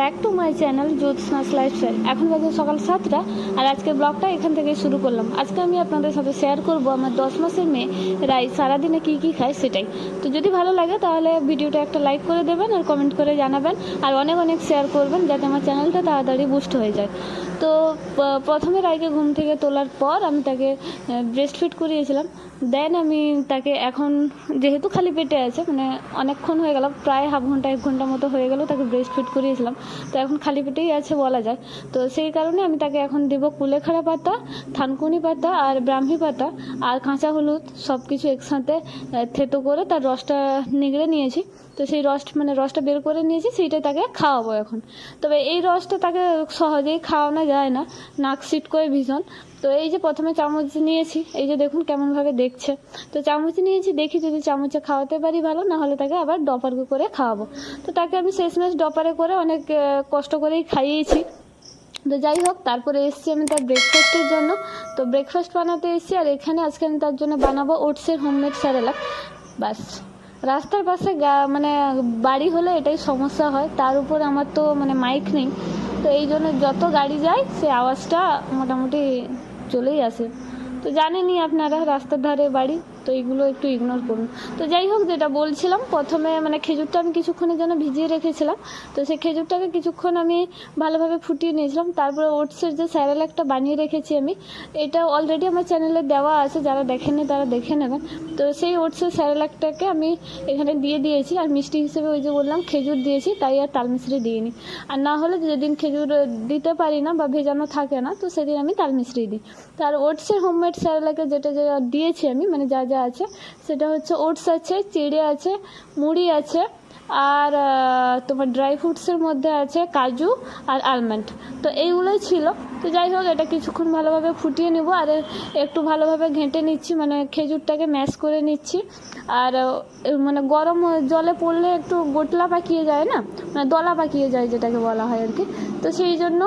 Back to my channel Jyotsna's lifestyle. এখন বাজে সকাল 7টা আর আজকে ব্লগটা এখান থেকে শুরু করলাম। আজকে আমি আপনাদের সাথে শেয়ার করব আমার 10 মাসের মেয়ে রাই সারাদিনে কী কী খায় সেটাই। তো যদি ভালো লাগে তাহলে ভিডিওটা একটা লাইক করে দেবেন আর কমেন্ট করে জানাবেন আর অনেক অনেক শেয়ার করবেন যাতে আমার চ্যানেলটা তাড়াতাড়ি বুস্ট হয়ে যায়। তো প্রথমে রাইকে ঘুম থেকে তোলার পর আমি তাকে ব্রেস্ট ফিড করিয়েছিলাম। দেন আমি তাকে এখন যেহেতু খালি পেটে আছে, মানে অনেকক্ষণ হয়ে গেল, প্রায় হাফ ঘন্টা 1 ঘন্টা মতো হয়ে গেল তাকে ব্রেস্ট ফিড করিয়েছিলাম, তো এখন খালি পেটেই আছে বলা যায়। তো সেই কারণে আমি তাকে এখন দেবো কুলেখাড়া পাতা, থানকুনি পাতা আর ব্রাহ্মী পাতা আর কাঁচা হলুদ সব কিছু একসাথে থেতো করে তার রসটা নিগড়ে নিয়েছি। তো সেই রসটা বের করে নিয়েছি, সেইটাই তাকে খাওয়াবো এখন। তবে এই রসটা তাকে সহজেই খাওয়ানো যায় না, নাক সিট করে ভীষণ। তো এই যে প্রথমে চামচ নিয়েছি, এই যে দেখুন কেমনভাবে দেখছে। তো চামচ নিয়েছি, দেখি যদি চামচে খাওয়াতে পারি ভালো, না হলে তাকে আবার ডপার করে খাওয়াবো। তো তাকে আমি শেষমেশ ডপারে করে অনেক কষ্ট করেই খাইয়েছি। তো যাই হোক, তারপরে এসেছি আমি তার ব্রেকফাস্টের জন্য। তো ব্রেকফাস্ট বানাতে এসেছি আর এখানে আজকে আমি তার জন্য বানাবো ওটসের হোমমেড স্যারেলাক। বাস, রাস্তার পাশে বাড়ি হলে এটাই সমস্যা হয়, তার উপর আমার তো মাইক নেই, তো এই জন্য যত গাড়ি যায় সে আওয়াজটা মোটামুটি চলেই আসে। তো জানেনই আপনারা রাস্তার ধারে বাড়ি, তো এইগুলো একটু ইগনোর করুন। তো যাই হোক, যেটা বলছিলাম, প্রথমে খেজুরটা আমি কিছুক্ষণের জন্য ভিজিয়ে রেখেছিলাম। তো সেই খেজুরটাকে কিছুক্ষণ আমি ভালোভাবে ফুটিয়ে নিয়েছিলাম। তারপরে ওটসের যে স্যারেলাকটা বানিয়ে রেখেছি আমি, এটা অলরেডি আমার চ্যানেলে দেওয়া আছে, যারা দেখেননি তারা দেখে নেবেন। তো সেই ওটসের স্যারেলাকটাকে আমি এখানে দিয়ে দিয়েছি আর মিষ্টি হিসেবে ওই যে বললাম খেজুর দিয়েছি, তাই আর তালমিছরি দিইনি। আর না হলে যেদিন খেজুর দিতে পারি না বা ভেজানো থাকে না, তো সেদিন আমি তালমিছরি দিই। তার ওটসের হোমমেড স্যারেলাকে যেটা দিয়েছি আমি, যা যা আছে সেটা হচ্ছে ওটস আছে, চিড়ে আছে, মুড়ি আছে, আর তোমার ড্রাই ফ্রুটসের মধ্যে আছে কাজু আর আলমন্ড। তো এইগুলোই ছিল। তো যাই হোক, এটা কিছুক্ষণ ভালোভাবে ফুটিয়ে নেব আর একটু ভালোভাবে ঘেঁটে নিচ্ছি, খেজুরটাকে ম্যাশ করে নিচ্ছি। আর গরম জলে পড়লে একটু গোটলা পাকিয়ে যায় না, দলা পাকিয়ে যায় যেটাকে বলা হয় আর কি। তো সেই জন্য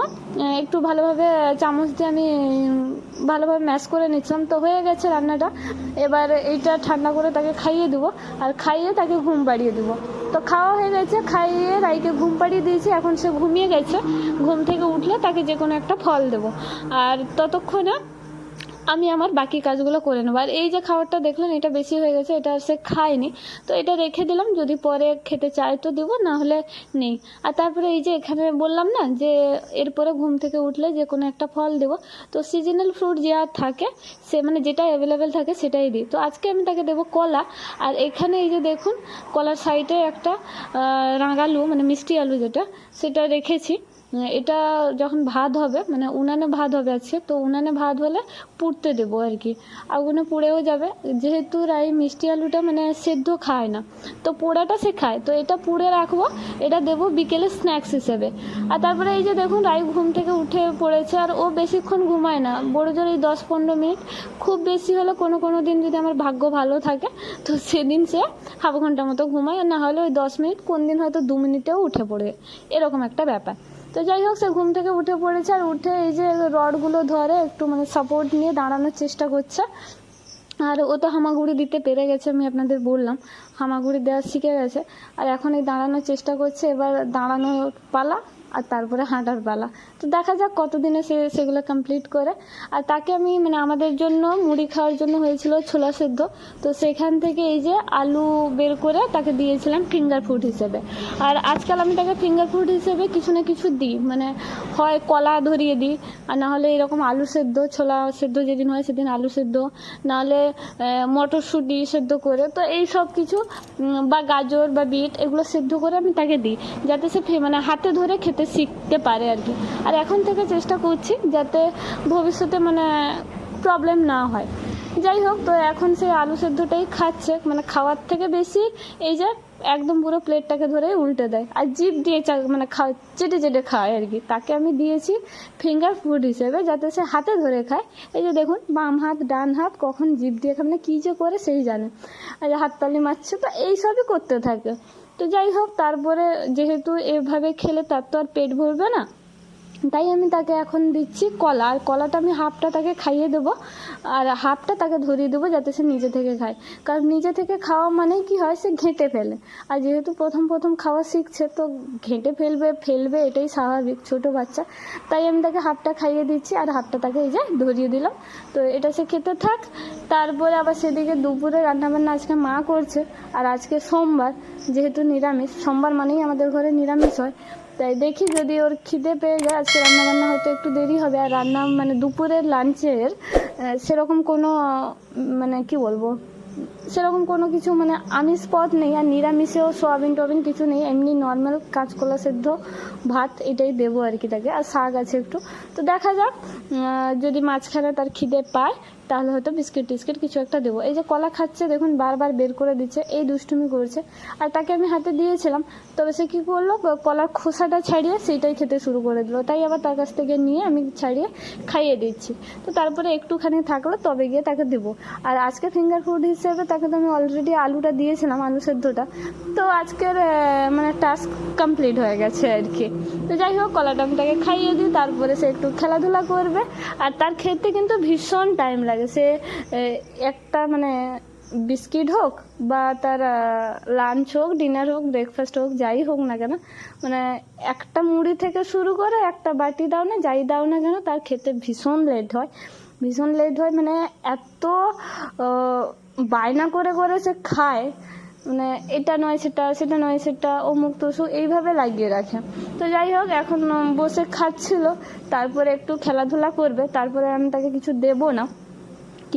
একটু ভালোভাবে চামচ দিয়ে আমি ভালোভাবে ম্যাশ করে নিচ্ছিলাম। তো হয়ে গেছে রান্নাটা। এবার এইটা ঠান্ডা করে তাকে খাইয়ে দেবো আর খাইয়ে তাকে ঘুম পাড়িয়ে দেবো। তো খাওয়া হয়ে গেছে, খাইয়ে রাইকে ঘুম পাড়িয়ে দিয়েছি, এখন সে ঘুমিয়ে গেছে। ঘুম থেকে উঠলে তাকে যে কোনো একটা ফল দেবো আর ততক্ষণে আমি আমার বাকি কাজগুলো করে নেবো। আর এই যে খাবারটা দেখলেন, এটা বেশি হয়ে গেছে, এটা সে খায়নি, তো এটা রেখে দিলাম, যদি পরে খেতে চায় তো দেবো, না হলে নেই। আর তারপরে এই যে এখানে বললাম না যে এরপরে ঘুম থেকে উঠলে যে কোনো একটা ফল দেবো। তো সিজনাল ফ্রুট যা থাকে সে যেটা অ্যাভেলেবেল থাকে সেটাই দিই। তো আজকে আমি তাকে দেবো কলা। আর এখানে এই যে দেখুন, কলার সাইডে একটা রাঙালু মিষ্টি আলু যেটা, সেটা রেখেছি। এটা যখন ভাত হবে, উনানে ভাত হবে আজকে, তো উনানে ভাত হলে পুড়তে দেবো আর কি, আগুনে পুড়েও যাবে। যেহেতু রাই মিষ্টি আলুটা সেদ্ধ খায় না, তো পোড়াটা সে খায়, তো এটা পুড়ে রাখবো, এটা দেবো বিকেলে স্ন্যাক্স হিসেবে। আর তারপরে এই যে দেখুন, রাই ঘুম থেকে উঠে পড়েছে আর ও বেশিক্ষণ ঘুমায় না, বড় জোর এই 10-15 মিনিট, খুব বেশি হলে কোনো দিন যদি আমার ভাগ্য ভালো থাকে তো সেদিন সে হাফ ঘন্টা মতো ঘুমায়, আর না হলে ওই 10 মিনিট, কোন দিন হয়তো 2 মিনিটেও উঠে পড়ে, এরকম একটা ব্যাপার। তো যাই হোক, সে ঘুম থেকে উঠে পড়েছে আর উঠে এই যে রডগুলো ধরে একটু সাপোর্ট নিয়ে দাঁড়ানোর চেষ্টা করছে। আর ও তো হামাগুড়ি দিতে পেরে গেছে, আমি আপনাদের বললাম হামাগুড়ি দেওয়া শিখে গেছে। আর এখন এই দাঁড়ানোর চেষ্টা করছে, এবার দাঁড়ানোর পালা আর তারপরে হাঁটার পালা। তো দেখা যাক কতদিনে সেগুলো কমপ্লিট করে। আর তাকে আমি আমাদের জন্য মুড়ি খাওয়ার জন্য হয়েছিল ছোলা সেদ্ধ, তো সেখান থেকে এই যে আলু বের করে তাকে দিয়েছিলাম ফিঙ্গার ফুড হিসেবে। আর আজকাল আমি তাকে ফিঙ্গার ফুড হিসেবে কিছু না কিছু দিই, হয় কলা ধরিয়ে দিই, আর নাহলে এরকম আলু সেদ্ধ, ছোলা সেদ্ধ যেদিন হয় সেদিন আলু সেদ্ধ, নাহলে মটরশুঁটি সেদ্ধ করে, তো এই সব কিছু, বা গাজর বা বিট, এগুলো সেদ্ধ করে আমি তাকে দিই, যাতে সে হাতে ধরে খেতে শিখতে পারে আর কি। আর এখন থেকে চেষ্টা করছি যাতে ভবিষ্যতে প্রবলেম না হয়। যাই হোক, তো এখন সে আলু সেদ্ধটাই খাচ্ছে, খাওয়ার থেকে বেশি এই যে একদম পুরো প্লেটটাকে ধরে উল্টে দেয় আর জিভ দিয়ে চেটে চেটে খায় আর কি। তাকে আমি দিয়েছি ফিঙ্গার ফুড হিসেবে, যাতে সে হাতে ধরে খায়। এই যে দেখুন, বাম হাত ডান হাত কখন জিভ দিয়ে খায়, কী যে করে সেই জানে, আর হাততালি মারছে, তো এইসবই করতে থাকে। তো যাই হোক, তারপরে যেহেতু এভাবে খেলে তার তো আর পেট ভরবে না, তাই আমি তাকে এখন দিচ্ছি কলা, আর কলাটা আমি হাফটা তাকে খাইয়ে দেবো আর হাফটা তাকে ধরিয়ে দেবো যাতে সে নিজে থেকে খায়। কারণ নিজে থেকে খাওয়া মানেই কি হয়, সে ঘেঁটে ফেলে। আর যেহেতু প্রথম প্রথম খাওয়া শিখছে তো ঘেঁটে ফেলবে এটাই স্বাভাবিক, ছোট বাচ্চা। তাই আমি তাকে হাফটা খাইয়ে দিচ্ছি আর হাফটা তাকে এই যে ধরিয়ে দিলাম। তো এটা সে খেতে থাক। তারপরে আবার সেদিকে দুপুরে রান্নাবান্না আজকে মা করছে, আর আজকে সোমবার, যেহেতু নিরামিষ, সোমবার মানেই আমাদের ঘরে নিরামিষ হয়। তাই দেখি যদি ওর খিদে পেয়ে যায়, আজকে রান্নাবান্না হয়তো একটু দেরি হবে। আর রান্না মানে দুপুরের লাঞ্চের সেরকম কোনো মানে কি বলবো, সেরকম কোনো কিছু মানে আমিষ পদ নেই, আর নিরামিষেও সোয়াবিন কিছু নেই, এমনি নর্মাল কাঁচকলা সেদ্ধ ভাত এটাই দেবো আর কি তাকে, আর শাক আছে একটু। তো দেখা যাক, যদি মাঝখানে তার খিদে পায় তাহলে হয়তো বিস্কিট টিস্কিট কিছু একটা দেবো। এই যে কলা খাচ্ছে দেখুন, বারবার বের করে দিচ্ছে, এই দুষ্টুমি করছে। আর তাকে আমি হাতে দিয়েছিলাম, তবে সে কী করলো, কলার খোসাটা ছাড়িয়ে সেইটাই খেতে শুরু করে দিল। তাই আবার তার কাছ থেকে নিয়ে আমি ছাড়িয়ে খাইয়ে দিচ্ছি। তো তারপরে একটুখানি থাকলো তবে গিয়ে তাকে দেবো। আর আজকে ফিঙ্গার ফুড হিসেবে তাকে তো আমি অলরেডি আলুটা দিয়েছিলাম, আলু সেদ্ধটা। তো আজকের মানে টাস্ক কমপ্লিট হয়ে গেছে আর কি। তো যাই হোক, কলাটা আমি তাকে খাইয়ে দিই, তারপরে সে একটু খেলাধুলা করবে। আর তার খেতে কিন্তু ভীষণ টাইম লাগে। সে একটা মানে বিস্কিট হোক বা তার লাঞ্চ হোক, ডিনার হোক, ব্রেকফাস্ট হোক, যাই হোক না কেন, মানে একটা মুড়ি থেকে শুরু করে একটা বাটি দাও না, যাই দাও না কেন, তার খেতে ভীষণ লেট হয়। মানে এত বায়না করে করে সে খায়, মানে এটা নয় সেটা, সেটা নয় সেটা, অমুক তসুক এইভাবে লাগিয়ে রাখে। তো যাই হোক, এখন বসে খাচ্ছিল, তারপরে একটু খেলাধুলা করবে, তারপরে আমি তাকে কিছু দেবো না।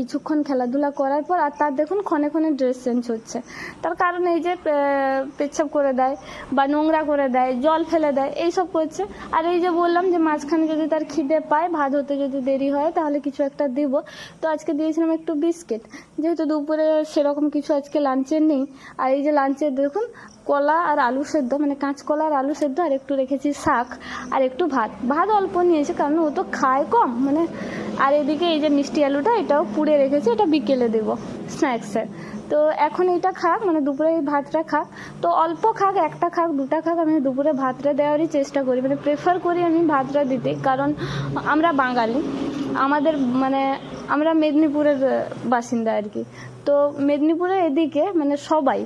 কিছুক্ষণ খেলাধুলা করার পর আর তার দেখুন ক্ষণে ক্ষণে ড্রেস চেঞ্জ হচ্ছে। তার কারণ এই যে পেচ্ছাপ করে দেয় বা নোংরা করে দেয়, জল ফেলে দেয়, এইসব করছে। আর এই যে বললাম যে মাঝখানে যদি তার খিদে পায়, ভাত হতে যদি দেরি হয় তাহলে কিছু একটা দিব। তো আজকে দিয়েছিলাম একটু বিস্কিট, যেহেতু দুপুরে সেরকম কিছু আজকে লাঞ্চের নেই। আর এই যে লাঞ্চের দেখুন, কলা আর আলু সেদ্ধ, মানে কাঁচকলা আর আলু সেদ্ধ, আর একটু রেখেছি শাক, আর একটু ভাত অল্প নিয়েছি কারণ ও তো খায় কম মানে। আর এদিকে এই যে মিষ্টি আলুটা, এটাও পুড়ে রেখেছি, এটা বিকেলে দেবো স্ন্যাক্সে। তো এখন এইটা খাক, মানে দুপুরে এই ভাতটা খাক। তো অল্প খাক, একটা খাক, দুটা খাক, আমি দুপুরে ভাতটা দেওয়ারই চেষ্টা করি, মানে প্রেফার করি আমি ভাতটা দিতে। কারণ আমরা বাঙালি, আমাদের মানে আমরা মেদিনীপুরের বাসিন্দা আর কি। তো মেদিনীপুরের এদিকে মানে সবাই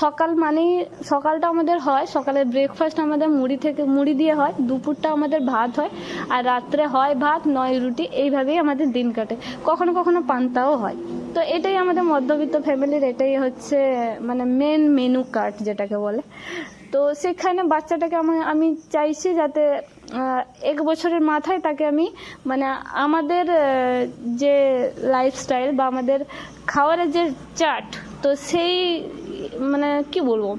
সকাল মানেই, সকালটা আমাদের হয়, সকালের ব্রেকফাস্ট আমাদের মুড়ি দিয়ে হয়, দুপুরটা আমাদের ভাত হয়, আর রাত্রে হয় ভাত নয় রুটি, এইভাবেই আমাদের দিন কাটে। কখনো কখনো পান্তাও হয়। তো এটাই আমাদের মধ্যবিত্ত ফ্যামিলির, এটাই হচ্ছে মানে মেন মেনু কার্ড যেটাকে বলে। তো সেখানে বাচ্চাটাকে আমি চাইছি যাতে 1 বছরের মাথায় তাকে আমি মানে আমাদের যে লাইফস্টাইল বা আমাদের খাওয়ারের যে চার্ট, তো সেই মানে কি বলবো,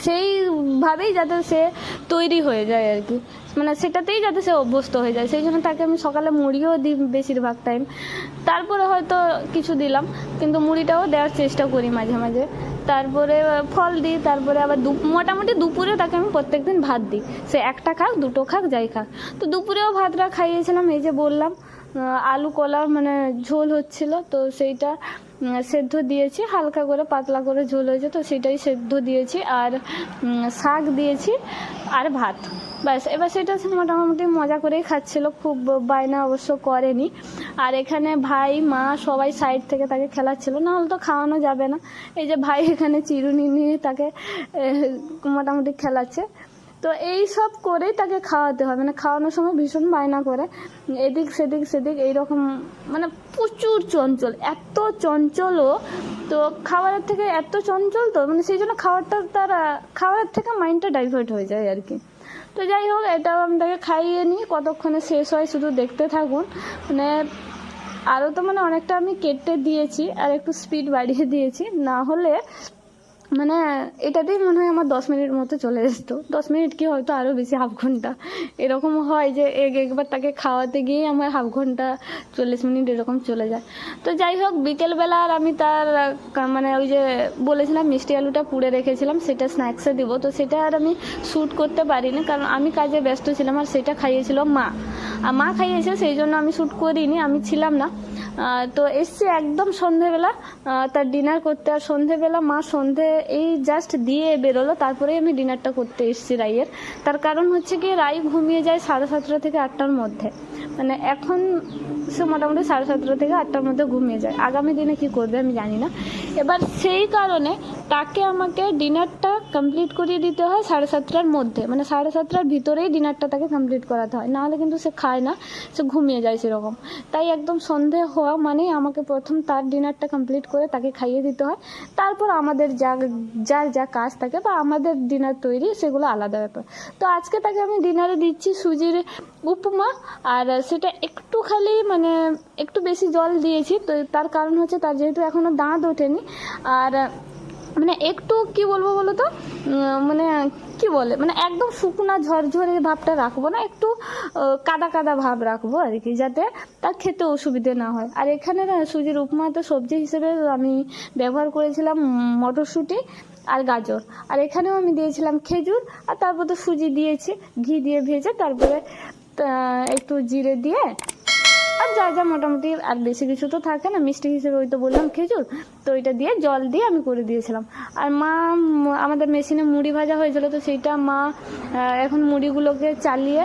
সেইভাবেই যাতে সে তৈরি হয়ে যায় আর কি, মানে সেটাতেই যাতে সে অভ্যস্ত হয়ে যায়। সেই জন্য তাকে আমি সকালে মুড়িও দিই বেশিরভাগ টাইম, তারপরে হয়তো কিছু দিলাম, কিন্তু মুড়িটাও দেওয়ার চেষ্টা করি মাঝে মাঝে। তারপরে ফল দিই, তারপরে আবার মোটামুটি দুপুরে তাকে আমি প্রত্যেকদিন ভাত দিই, সে একটা খাক, দুটো খাক, যাই খাক। তো দুপুরেও ভাতটা খাইয়েছিলাম, এই যে বললাম আলু কলা মানে ঝোল হচ্ছিল, তো সেইটা সেদ্ধ দিয়েছি, হালকা করে পাতলা করে ঝোল হয়েছে, তো সেটাই সেদ্ধ দিয়েছি, আর শাক দিয়েছি আর ভাত, ব্যাস। এবার সেটা মোটামুটি মজা করেই খাচ্ছিল, খুব বায়না অবশ্য করেনি। আর এখানে ভাই মা সবাই সাইড থেকে তাকে খেলাচ্ছিল, না হলে তো খাওয়ানো যাবে না। এই যে ভাই এখানে চিরুনি নিয়ে তাকে মোটামুটি খেলাচ্ছে। তো এই সব করেই তাকে খাওয়াতে হয়, মানে খাওয়ানোর সময় ভীষণ বায়না করে, এদিক সেদিক এইরকম, মানে প্রচুর চঞ্চল, এত চঞ্চলও তো খাবারের থেকে এত চঞ্চল, তো মানে সেই জন্য তার খাবারের থেকে মাইন্ডটা ডাইভার্ট হয়ে যায় আর কি। তো যাই হোক, এটাও আমি তাকে খাইয়ে নিই, কতক্ষণে শেষ হয় শুধু দেখতে থাকুন। মানে আরও তো মানে অনেকটা আমি কেটে দিয়েছি, আর একটু স্পিড বাড়িয়ে দিয়েছি, না হলে মানে এটাতেই মনে হয় আমার 10 মিনিট মতো চলে যেত। 10 মিনিট কি, হয়তো আরও বেশি, হাফ ঘন্টা এরকম হয় যে একবার তাকে খাওয়াতে গিয়ে আমার হাফ ঘন্টা 40 মিনিট এরকম চলে যায়। তো যাই হোক, বিকেলবেলা আর আমি তার মানে ওই যে বলেছিলাম মিষ্টি আলুটা পুড়ে রেখেছিলাম, সেটা স্ন্যাক্সে দিব, তো সেটা আর আমি শ্যুট করতে পারিনি, কারণ আমি কাজে ব্যস্ত ছিলাম, আর সেটা খাইয়েছিল মা খাইয়েছে, সেই জন্য আমি শ্যুট করিনি, আমি ছিলাম না। তো এসছি একদম সন্ধেবেলা তার ডিনার করতে। আর সন্ধেবেলা মা সন্ধে এই জাস্ট দিয়ে বেরোলো, তারপরেই আমি ডিনারটা করতে এসেছি রাইয়ের। তার কারণ হচ্ছে কি, রাই ঘুমিয়ে যায় 7:30 থেকে 8টার মধ্যে, মানে এখন সে মোটামুটি 7:30 থেকে 8টার মধ্যে ঘুমিয়ে যায়। আগামী দিনে কি করবে আমি জানি না। এবার সেই কারণে তাকে আমাকে ডিনারটা কমপ্লিট করিয়ে দিতে হয় 7:30টার মধ্যে, মানে 7:30টার ভিতরেই ডিনারটা তাকে কমপ্লিট করাতে হয়, নাহলে কিন্তু সে খায় না, সে ঘুমিয়ে যায় সেরকম। তাই একদম সন্ধে হওয়া মানেই আমাকে প্রথম তার ডিনারটা কমপ্লিট করে তাকে খাইয়ে দিতে হয়। তারপর আমাদের যার যা কাজ থাকে বা আমাদের ডিনার তৈরি, সেগুলো আলাদা ব্যাপার। তো আজকে তাকে আমি ডিনারে দিচ্ছি সুজির উপমা, আর সেটা একটু খালি মানে একটু বেশি জল দিয়েছি। তো তার কারণ হচ্ছে তার যেহেতু এখনও দাঁত ওঠেনি, আর মানে একটু কি বলবো বলো তো, মানে কি বলে, মানে একদম শুকনা ঝরঝরে ভাবটা রাখবো না, একটু কাদা কাদা ভাব রাখবো আর কি, যাতে তার খেতে অসুবিধে না হয়। আর এখানে না সুজির উপমাতে সবজি হিসেবে আমি ব্যবহার করেছিলাম মটরশুঁটি আর গাজর, আর এখানেও আমি দিয়েছিলাম খেজুর, আর তারপর তো সুজি দিয়েছি ঘি দিয়ে ভেজে, তারপরে একটু জিরে দিয়ে, আর যা যা মোটামুটি আর বেশি কিছু তো থাকে না, মিষ্টি হিসেবে ওই তো বললাম খেজুর, তো ওইটা দিয়ে জল দিয়ে আমি করে দিয়েছিলাম। আর মা আমাদের মেশিনে মুড়ি ভাজা হয়েছিল, তো সেইটা মা এখন মুড়িগুলোকে চালিয়ে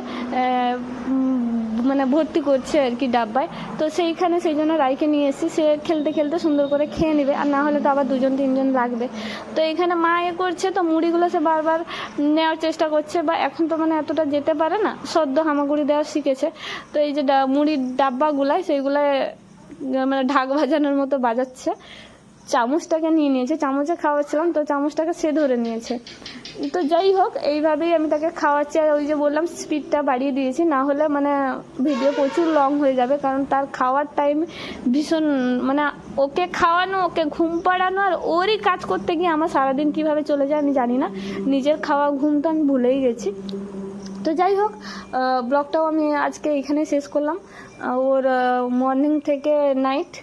মানে ভর্তি করছে আর কি ডাব্বায়। তো সেইখানে সেই জন্য রাইকে নিয়ে এসেছি, সে খেলতে খেলতে সুন্দর করে খেয়ে নেবে, আর না হলে তো আবার 2-3জন লাগবে। তো এখানে মা করছে, তো মুড়িগুলো সে বারবার নেওয়ার চেষ্টা করছে, বা এখন তো মানে এতটা যেতে পারে না, সদ্য হামাগুড়ি দেওয়া শিখেছে। তো এই যে মুড়ির ডাব্বাগুলায় সেইগুলায় মানে ঢাক বাজানোর মতো বাজাচ্ছে। চামচটাকে নিয়ে নিয়েছে, চামচে খাওয়াচ্ছিলাম তো চামচটাকে সে ধরে নিয়েছে। তো যাই হোক, এইভাবেই আমি তাকে খাওয়াচ্ছি। আর ওই যে বললাম স্পিডটা বাড়িয়ে দিয়েছি, না হলে মানে ভিডিও প্রচুর লং হয়ে যাবে, কারণ তার খাওয়ার টাইম ভীষণ, মানে ওকে খাওয়ানো, ওকে ঘুম পাড়ানো, আর ওরই কাজ করতে গিয়ে আমার সারাদিন কিভাবে চলে যায় আমি জানি না। নিজের খাওয়া ঘুম তো আমি ভুলেই গেছি। তো যাই হোক, ব্লগটাও আমি আজকে এখানে শেষ করলাম। ওর মর্নিং থেকে নাইট,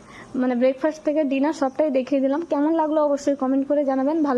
মানে ব্রেকফাস্ট থেকে ডিনার সবটাই দেখিয়ে দিলাম। কেমন লাগলো অবশ্যই কমেন্ট করে জানাবেন। ভালো